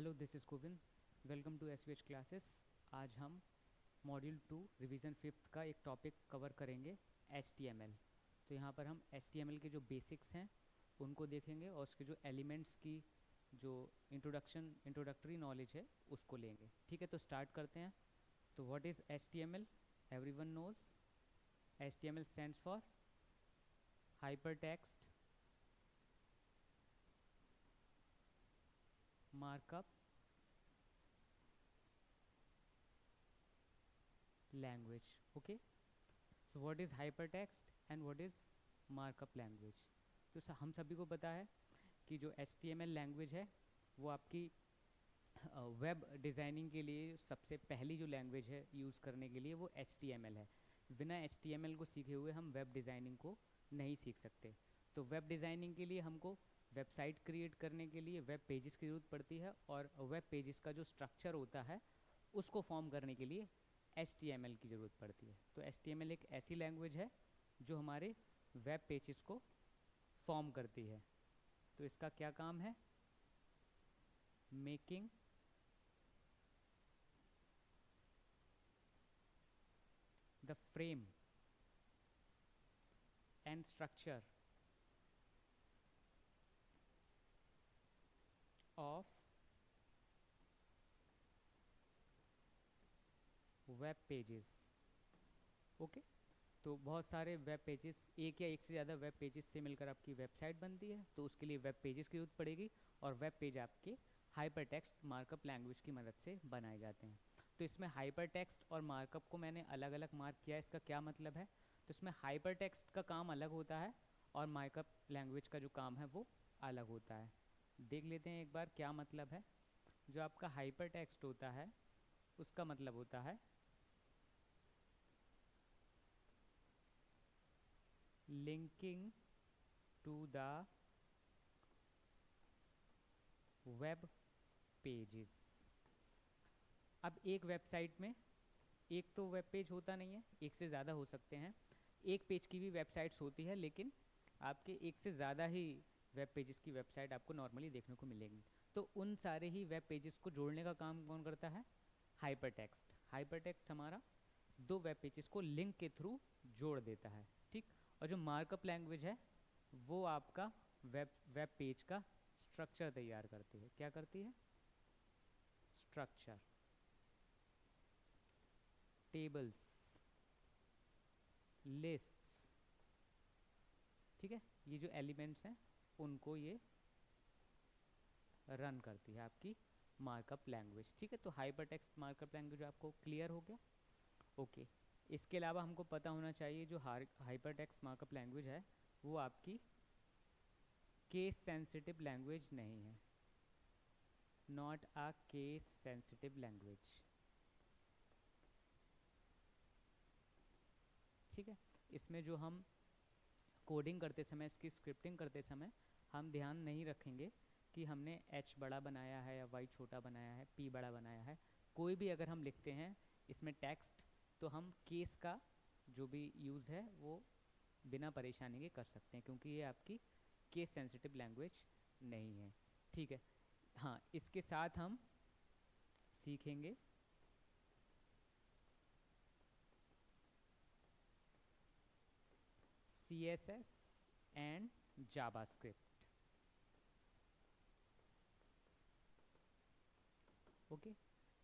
Hello, this is Govind. Welcome to S V H classes. आज हम module 2 revision 5th का एक टॉपिक कवर करेंगे, एच टी एम एल। तो यहाँ पर हम एच टी एम एल के जो बेसिक्स हैं उनको देखेंगे और उसके जो एलिमेंट्स की जो इंट्रोडक्टरी नॉलेज है उसको लेंगे। ठीक है, तो स्टार्ट करते हैं। तो what is H T M L? Everyone knows H T M L stands for hyper text markup language. Okay, so what is hyper text and what is markup language? तो हम सभी को पता है कि जो H T M L language है वो आपकी वेब डिज़ाइनिंग के लिए सबसे पहली जो लैंग्वेज है यूज़ करने के लिए वो एच टी एम एल है। बिना एच टी एम एल को सीखे हुए हम वेब डिज़ाइनिंग को नहीं सीख सकते। तो वेब डिज़ाइनिंग के लिए हमको वेबसाइट क्रिएट करने के लिए वेब पेजेस की ज़रूरत पड़ती है, और वेब पेजेस का जो स्ट्रक्चर होता है उसको फॉर्म करने के लिए एच टी एम एल की ज़रूरत पड़ती है। तो एच टी एम एल एक ऐसी लैंग्वेज है जो हमारे वेब पेजेस को फॉर्म करती है। तो इसका क्या काम है? Making the frame and structure of web pages. Okay, तो बहुत सारे वेब पेजेस, एक या एक से ज़्यादा वेब पेजेस से मिलकर आपकी वेबसाइट बनती है, तो उसके लिए वेब पेजेस की जरूरत पड़ेगी, और वेब पेज आपके हाइपर टेक्स्ट मार्कअप लैंग्वेज की मदद से बनाए जाते हैं। तो इसमें हाइपर टेक्स्ट और मार्कअप को मैंने अलग अलग मार्क किया है। इसका क्या मतलब है? तो इसमें हाइपर टेक्स्ट का काम अलग होता है और मार्कअप लैंग्वेज का जो काम है वो अलग होता है। देख लेते हैं एक बार क्या मतलब है। जो आपका हाइपर टेक्स्ट होता है उसका मतलब होता है linking to the web pages. अब एक वेबसाइट में एक तो वेब पेज होता नहीं है, एक से ज़्यादा हो सकते हैं। एक पेज की भी वेबसाइट्स होती है, लेकिन आपके एक से ज़्यादा ही वेब पेजेस की वेबसाइट आपको नॉर्मली देखने को मिलेंगी। तो उन सारे ही वेब पेजेस को जोड़ने का काम कौन करता है? Hyper text. हाइपर टेक्स्ट हमारा दो वेब पेजेस को लिंक के थ्रू जोड़ देता है। ठीक, और जो मार्कअप लैंग्वेज है वो आपका वेब पेज का स्ट्रक्चर तैयार करती है। क्या करती है? Structure, tables, lists. ठीक है, ये जो एलिमेंट्स हैं उनको ये रन करती है आपकी मार्कअप लैंग्वेज। ठीक है, तो हाइपर टेक्स्ट मार्कअप लैंग्वेज आपको क्लियर हो गया। ओके, इसके अलावा हमको पता होना चाहिए जो हाइपर टेक्स्ट मार्कअप लैंग्वेज है वो आपकी केस सेंसिटिव लैंग्वेज नहीं है। Not a case sensitive language. ठीक है, इसमें जो हम कोडिंग करते समय, इसकी स्क्रिप्टिंग करते समय हम ध्यान नहीं रखेंगे कि हमने h बड़ा बनाया है या y छोटा बनाया है, p बड़ा बनाया है। कोई भी अगर हम लिखते हैं इसमें टेक्स्ट, तो हम केस का जो भी यूज़ है वो बिना परेशानी के कर सकते हैं, क्योंकि ये आपकी केस सेंसिटिव लैंग्वेज नहीं है। ठीक है, हाँ, इसके साथ हम सीखेंगे CSS एंड जावास्क्रिप्ट। ओके,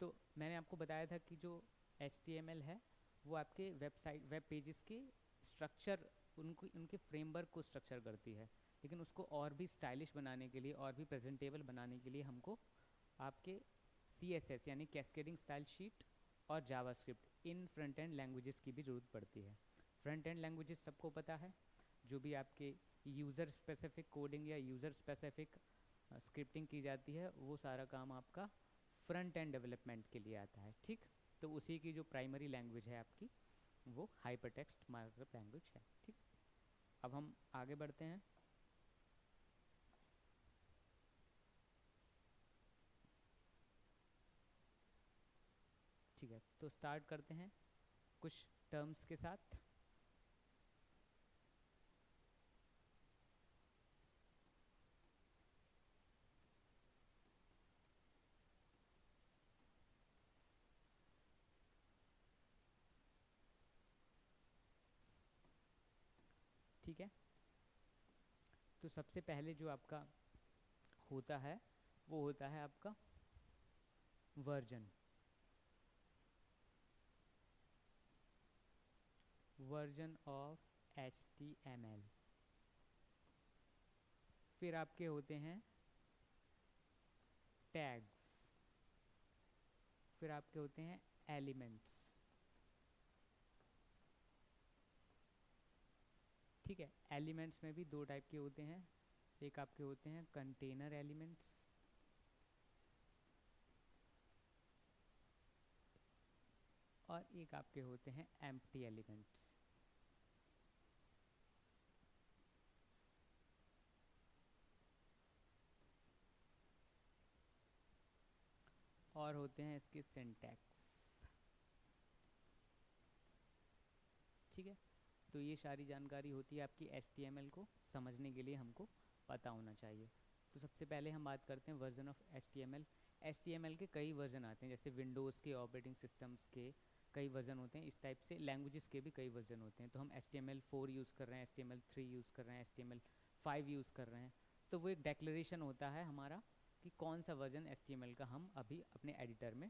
तो मैंने आपको बताया था कि जो HTML है वो आपके वेब पेजेस के स्ट्रक्चर, उनके फ्रेमवर्क को स्ट्रक्चर करती है, लेकिन उसको और भी स्टाइलिश बनाने के लिए और भी प्रेजेंटेबल बनाने के लिए हमको आपके CSS यानी कैस्केडिंग स्टाइल शीट और JavaScript, in front end languages की भी ज़रूरत पड़ती है। फ्रंट एंड लैंग्वेजेस सबको पता है, जो भी आपके यूज़र स्पेसिफिक कोडिंग या यूज़र स्पेसिफिक स्क्रिप्टिंग की जाती है वो सारा काम आपका फ्रंट एंड डेवलपमेंट के लिए आता है। ठीक, तो उसी की जो प्राइमरी लैंग्वेज है आपकी वो हाइपर टेक्स्ट मार्कअप लैंग्वेज है। ठीक, अब हम आगे बढ़ते हैं। ठीक है, तो स्टार्ट करते हैं कुछ टर्म्स के साथ। ठीक है। तो सबसे पहले जो आपका होता है वो होता है आपका वर्जन। Version of HTML। फिर आपके होते हैं टैग्स। फिर आपके होते हैं एलिमेंट्स। ठीक है, एलिमेंट्स में भी दो टाइप के होते हैं, एक आपके होते हैं कंटेनर एलिमेंट्स और एक आपके होते हैं एम्प्टी एलिमेंट्स। और होते हैं इसके सिंटैक्स। ठीक है, तो ये सारी जानकारी होती है आपकी HTML को समझने के लिए हमको पता होना चाहिए। तो सबसे पहले हम बात करते हैं वर्जन ऑफ HTML। HTML के कई वर्जन आते हैं, जैसे विंडोज़ के ऑपरेटिंग सिस्टम्स के कई वर्जन होते हैं, इस टाइप से लैंग्वेजेस के भी कई वर्जन होते हैं। तो हम HTML4 यूज़ कर रहे हैं, HTML3 यूज़ कर रहे हैं, HTML5 यूज़ कर रहे हैं। तो वो एक डेक्लेरेशन होता है हमारा कि कौन सा वर्जन HTML का हम अभी अपने एडिटर में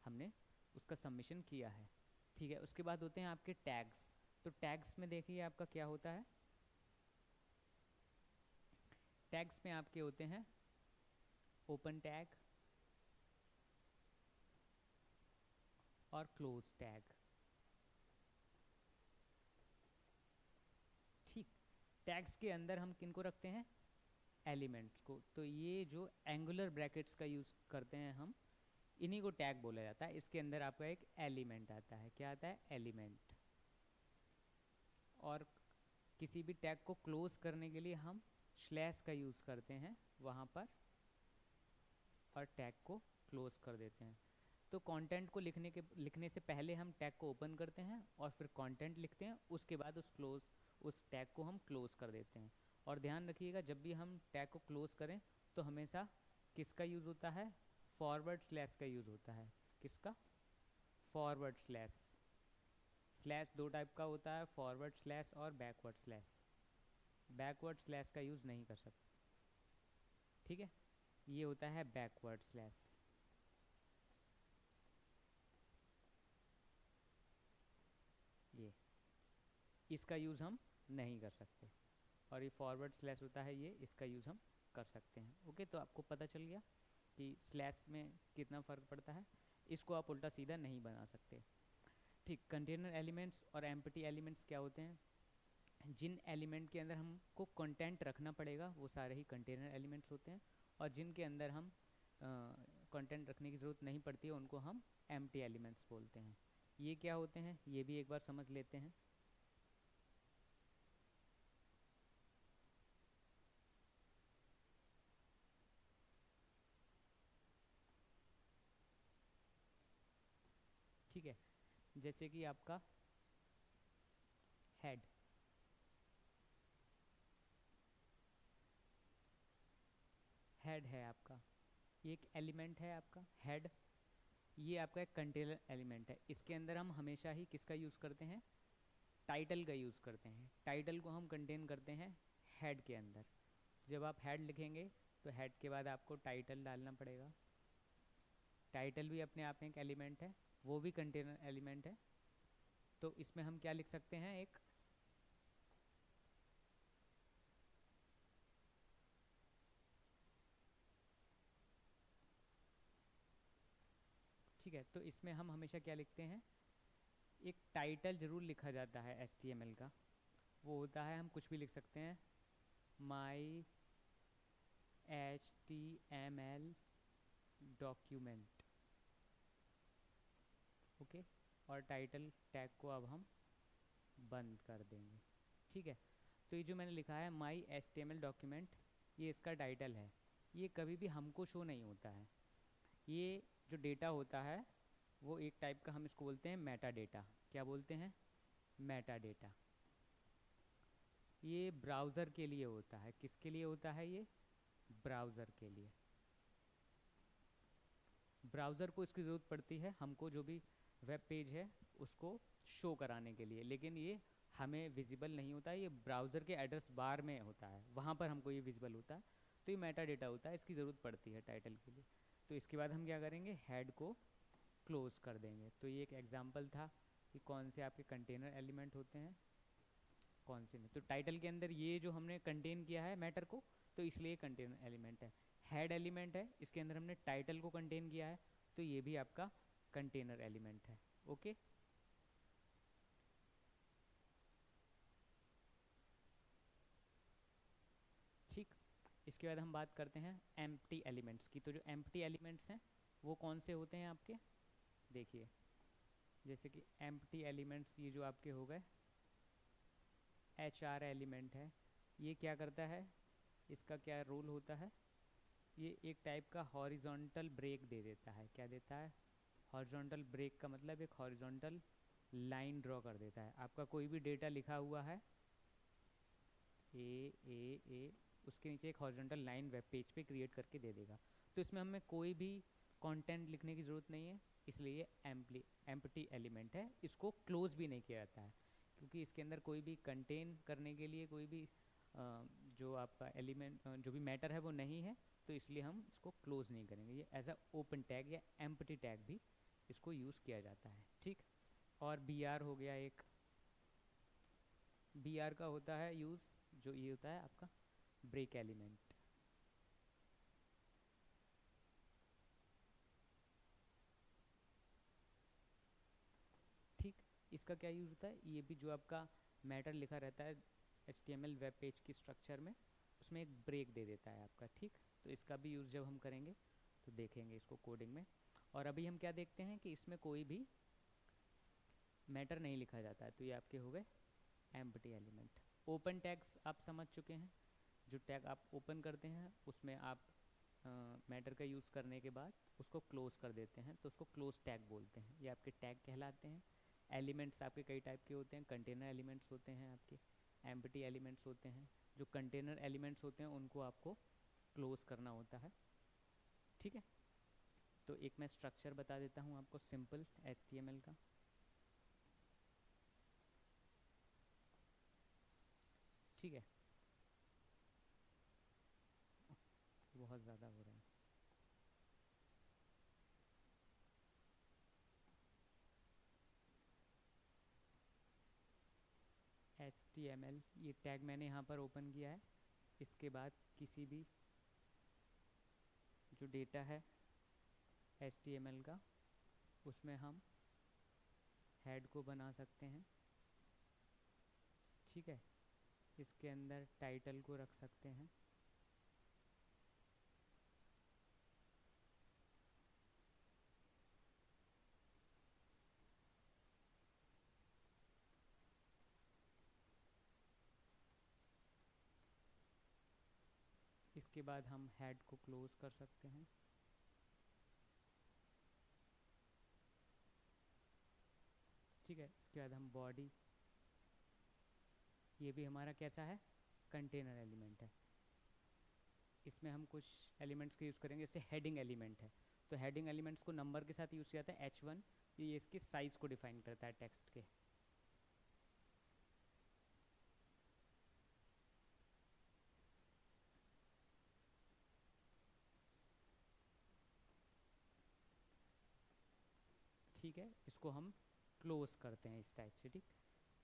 हमने उसका सबमिशन किया है। ठीक है, उसके बाद होते हैं आपके टैग्स। तो टैग्स में देखिए आपका क्या होता है। टैग्स में आपके होते हैं ओपन टैग और क्लोज टैग। ठीक, टैग्स के अंदर हम किनको रखते हैं, एलिमेंट्स को। तो ये जो एंगुलर ब्रैकेट्स का यूज़ करते हैं हम, इन्हीं को टैग बोला जाता है। इसके अंदर आपका एक एलिमेंट आता है, क्या आता है, एलिमेंट। और किसी भी टैग को क्लोज करने के लिए हम स्लैश का यूज़ करते हैं वहाँ पर और टैग को क्लोज कर देते हैं। तो कंटेंट को लिखने से पहले हम टैग को ओपन करते हैं और फिर कंटेंट लिखते हैं, उसके बाद उस टैग को हम क्लोज कर देते हैं। और ध्यान रखिएगा, जब भी हम टैग को क्लोज करें तो हमेशा किसका यूज़ होता है, फॉरवर्ड स्लैश का यूज़ होता है। किसका, फॉरवर्ड स्लैश। स्लैश दो टाइप का होता है, फॉरवर्ड स्लैश और बैकवर्ड स्लैश। बैकवर्ड स्लैश का यूज़ नहीं कर सकते। ठीक है, ये होता है बैकवर्ड स्लैश। ये इसका यूज़ हम नहीं कर सकते। और ये फॉरवर्ड स्लैश होता है, ये इसका यूज़ हम कर सकते हैं। ओके, तो आपको पता चल गया कि स्लैश में कितना फ़र्क पड़ता है। इसको आप उल्टा सीधा नहीं बना सकते। ठीक, कंटेनर एलिमेंट्स और एम्प्टी एलिमेंट्स क्या होते हैं, जिन एलिमेंट के अंदर हमको कंटेंट रखना पड़ेगा वो सारे ही कंटेनर एलिमेंट्स होते हैं, और जिनके अंदर हम कंटेंट रखने की ज़रूरत नहीं पड़ती है उनको हम एम्प्टी एलिमेंट्स बोलते हैं। ये क्या होते हैं ये भी एक बार समझ लेते हैं। ठीक है, जैसे कि आपका हेड, हेड है आपका, ये एक एलिमेंट है आपका हेड। ये आपका एक कंटेनर एलिमेंट है। इसके अंदर हम हमेशा ही किसका यूज़ करते हैं, टाइटल का यूज़ करते हैं। टाइटल को हम कंटेन करते हैं हेड के अंदर। जब आप हेड लिखेंगे तो हेड के बाद आपको टाइटल डालना पड़ेगा। टाइटल भी अपने आप में एक एलिमेंट है, वो भी कंटेनर एलिमेंट है। तो इसमें हम क्या लिख सकते हैं, एक ठीक है, तो इसमें हम हमेशा क्या लिखते हैं, एक टाइटल ज़रूर लिखा जाता है HTML का। वो होता है, हम कुछ भी लिख सकते हैं, माई HTML डॉक्यूमेंट। ओके, और टाइटल टैग को अब हम बंद कर देंगे। ठीक है, तो ये जो मैंने लिखा है माई HTML डॉक्यूमेंट, ये इसका टाइटल है। ये कभी भी हमको शो नहीं होता है। ये जो डेटा होता है वो एक टाइप का, हम इसको बोलते हैं मेटा डेटा। क्या बोलते हैं, मेटा डेटा। ये ब्राउज़र के लिए होता है। किसके लिए होता है, ये ब्राउज़र के लिए। ब्राउज़र को इसकी ज़रूरत पड़ती है हमको जो भी वेब पेज है उसको शो कराने के लिए, लेकिन ये हमें विजिबल नहीं होता है, ये ब्राउज़र के एड्रेस बार में होता है, वहाँ पर हमको ये विजिबल होता है। तो ये मेटा डेटा होता है, इसकी ज़रूरत पड़ती है टाइटल के लिए। तो इसके बाद हम क्या करेंगे, हेड को क्लोज कर देंगे। तो ये एक एग्जांपल था कि कौन से आपके कंटेनर एलिमेंट होते हैं, कौन से नहीं। तो टाइटल के अंदर ये जो हमने कंटेन किया है मैटर को, तो इसलिए कंटेनर एलिमेंट है। हेड एलिमेंट है, इसके अंदर हमने टाइटल को कंटेन किया है, तो ये भी आपका कंटेनर एलिमेंट है। ओके, ठीक। इसके बाद हम बात करते हैं एम्प्टी एलिमेंट्स की। तो जो एम्प्टी एलिमेंट्स हैं वो कौन से होते हैं आपके, देखिए जैसे कि एम्प्टी एलिमेंट्स ये जो आपके हो गए, एच आर एलिमेंट है, ये क्या करता है, इसका क्या रोल होता है, ये एक टाइप का हॉरिजॉन्टल ब्रेक दे देता है। क्या देता है, हॉरिजॉन्टल ब्रेक का मतलब एक हॉरिजॉन्टल लाइन ड्रॉ कर देता है। आपका कोई भी डेटा लिखा हुआ है ए, उसके नीचे एक हॉरिजॉन्टल लाइन वेब पेज पे क्रिएट करके दे देगा। तो इसमें हमें कोई भी कंटेंट लिखने की ज़रूरत नहीं है, इसलिए ये एम्प्टी एलिमेंट है। इसको क्लोज भी नहीं किया जाता है, क्योंकि इसके अंदर कोई भी कंटेन करने के लिए कोई भी जो आपका एलिमेंट जो भी मैटर है वो नहीं है, तो इसलिए हम इसको क्लोज नहीं करेंगे। ये एज अ ओपन टैग या एम्प्टी टैग भी इसको यूज़ किया जाता है, ठीक। और बी आर हो गया एक, बी आर का होता है यूज़, जो ये होता है आपका ब्रेक एलिमेंट, ठीक। इसका क्या यूज़ होता है, ये भी जो आपका मैटर लिखा रहता है HTML वेब पेज की स्ट्रक्चर में, उसमें एक ब्रेक दे देता है आपका, ठीक। तो इसका भी यूज़ जब हम करेंगे तो देखेंगे इसको कोडिंग में। और अभी हम क्या देखते हैं कि इसमें कोई भी मैटर नहीं लिखा जाता है, तो ये आपके हो गए एम्प्टी एलिमेंट। ओपन टैग्स आप समझ चुके हैं, जो टैग आप ओपन करते हैं उसमें आप मैटर का यूज़ करने के बाद उसको क्लोज कर देते हैं, तो उसको क्लोज टैग बोलते हैं, ये आपके टैग कहलाते हैं। एलिमेंट्स आपके कई टाइप के होते हैं, कंटेनर एलिमेंट्स होते हैं आपके, एम्प्टी एलिमेंट्स होते हैं। जो कंटेनर एलिमेंट्स होते हैं उनको आपको क्लोज करना होता है, ठीक है। तो एक मैं स्ट्रक्चर बता देता हूँ आपको सिंपल HTML का। ठीक है, बहुत ज़्यादा हो रहा है। HTML ये टैग मैंने यहाँ पर ओपन किया है। इसके बाद किसी भी जो डेटा है HTML का, उसमें हम हेड को बना सकते हैं, ठीक है। इसके अंदर टाइटल को रख सकते हैं, इसके बाद हम हेड को क्लोज कर सकते हैं, ठीक है। इसके बाद हम बॉडी, ये भी हमारा कैसा है, कंटेनर एलिमेंट है। इसमें हम कुछ एलिमेंट्स के यूज़ करेंगे, जैसे हेडिंग एलिमेंट है, तो हेडिंग एलिमेंट्स को नंबर के साथ यूज़ किया जाता है H1, ये इसके साइज़ को डिफाइन करता है टेक्स्ट के। ठीक है, इसको हम क्लोज करते हैं इस टाइप से, ठीक।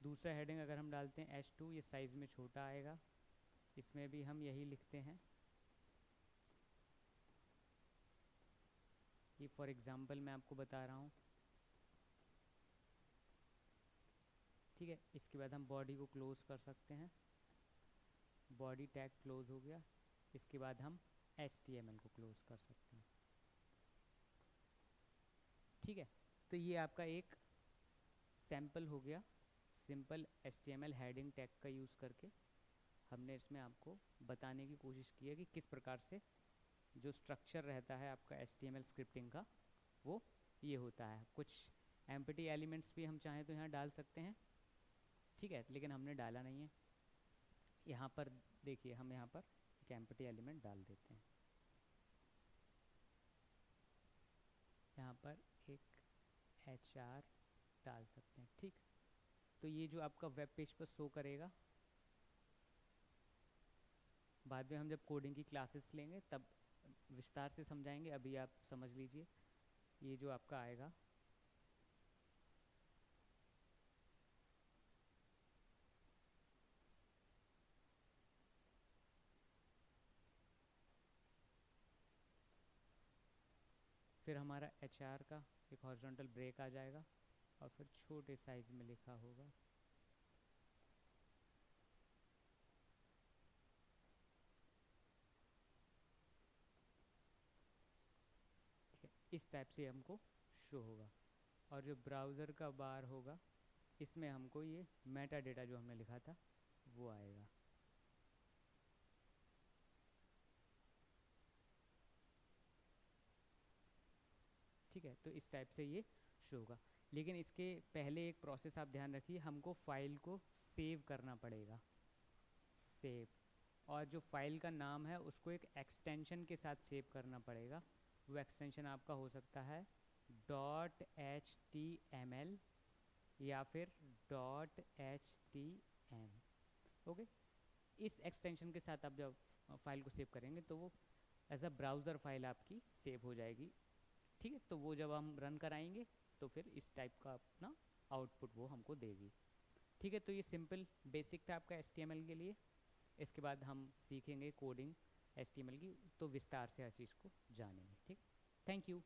दूसरा हेडिंग अगर हम डालते हैं H2, ये साइज़ में छोटा आएगा, इसमें भी हम यही लिखते हैं। ये फॉर एग्ज़ाम्पल मैं आपको बता रहा हूँ, ठीक है। इसके बाद हम बॉडी को क्लोज कर सकते हैं, बॉडी टैग क्लोज हो गया। इसके बाद हम HTML को क्लोज कर सकते हैं, ठीक है। तो ये आपका एक सैम्पल हो गया, सिंपल HTML हेडिंग टैग का यूज़ करके हमने इसमें आपको बताने की कोशिश की है कि किस प्रकार से जो स्ट्रक्चर रहता है आपका HTML स्क्रिप्टिंग का, वो ये होता है। कुछ एम्प्टी एलिमेंट्स भी हम चाहें तो यहाँ डाल सकते हैं, ठीक है, लेकिन हमने डाला नहीं है। यहाँ पर देखिए, हम यहाँ पर एक एम्प्टी एलिमेंट डाल देते हैं, यहाँ पर एक HR डाल सकते हैं, ठीक। तो तो ये जो आपका वेब पेज पर शो करेगा, बाद में हम जब कोडिंग की क्लासेस लेंगे तब विस्तार से समझाएंगे, अभी आप समझ लीजिए ये जो आपका आएगा। फिर हमारा HR का एक हॉरिजॉन्टल ब्रेक आ जाएगा और फिर छोटे साइज में लिखा होगा। ठीक है, इस टाइप से हमको शो होगा। और जो ब्राउज़र का बार होगा इसमें हमको ये मेटा डेटा जो हमने लिखा था वो आएगा। ठीक है, तो इस टाइप से ये शो होगा। लेकिन इसके पहले एक प्रोसेस आप ध्यान रखिए, हमको फाइल को सेव करना पड़ेगा। सेव, और जो फाइल का नाम है उसको एक एक्सटेंशन के साथ सेव करना पड़ेगा। वो एक्सटेंशन आपका हो सकता है .html या फिर .htm। ओके, इस एक्सटेंशन के साथ आप जब फाइल को सेव करेंगे तो वो एज अ ब्राउज़र फाइल आपकी सेव हो जाएगी। ठीक है, तो वो जब हम रन कराएंगे तो फिर इस टाइप का अपना आउटपुट वो हमको देगी। ठीक है, तो ये सिंपल बेसिक था आपका HTML के लिए। इसके बाद हम सीखेंगे कोडिंग HTML की, तो विस्तार से हर चीज़ को जानेंगे। ठीक, थैंक यू।